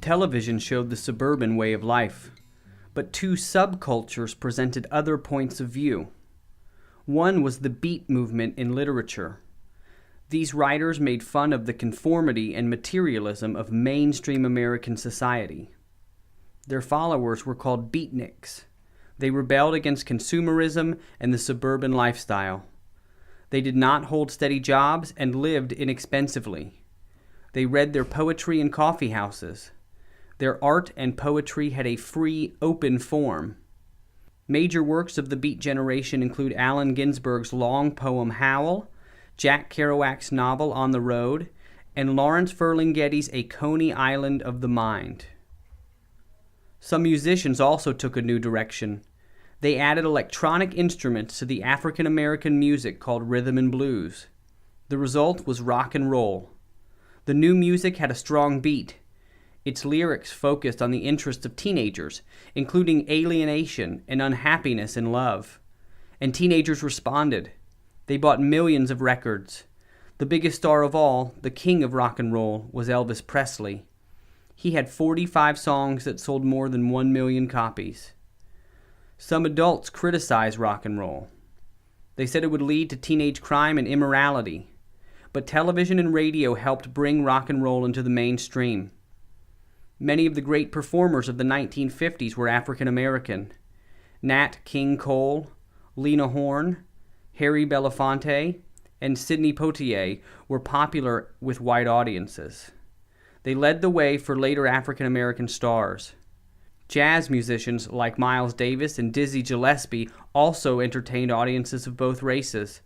Television showed the suburban way of life, but two subcultures presented other points of view. One was the beat movement in literature. These writers made fun of the conformity and materialism of mainstream American society. Their followers were called beatniks. They rebelled against consumerism and the suburban lifestyle. They did not hold steady jobs and lived inexpensively. They read their poetry in coffee houses. Their art and poetry had a free, open form. Major works of the Beat generation include Allen Ginsberg's long poem Howl, Jack Kerouac's novel On the Road, and Lawrence Ferlinghetti's A Coney Island of the Mind. Some musicians also took a new direction. They added electronic instruments to the African American music called rhythm and blues. The result was rock and roll. The new music had a strong beat. Its lyrics focused on the interests of teenagers, including alienation and unhappiness in love. And teenagers responded. They bought millions of records. The biggest star of all, the king of rock and roll, was Elvis Presley. He had 45 songs that sold more than 1 million copies. Some adults criticized rock and roll. They said it would lead to teenage crime and immorality. But television and radio helped bring rock and roll into the mainstream. Many of the great performers of the 1950s were African American. Nat King Cole, Lena Horne, Harry Belafonte, and Sidney Poitier were popular with white audiences. They led the way for later African American stars. Jazz musicians like Miles Davis and Dizzy Gillespie also entertained audiences of both races.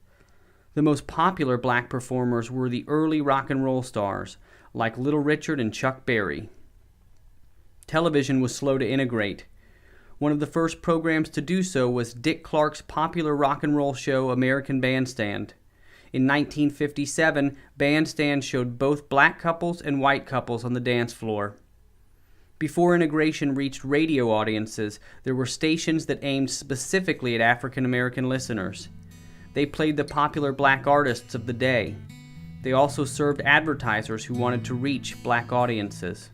The most popular black performers were the early rock and roll stars, like Little Richard and Chuck Berry. Television was slow to integrate. One of the first programs to do so was Dick Clark's popular rock and roll show American Bandstand. In 1957, Bandstand showed both black couples and white couples on the dance floor. Before integration reached radio audiences, there were stations that aimed specifically at African American listeners. They played the popular black artists of the day. They also served advertisers who wanted to reach black audiences.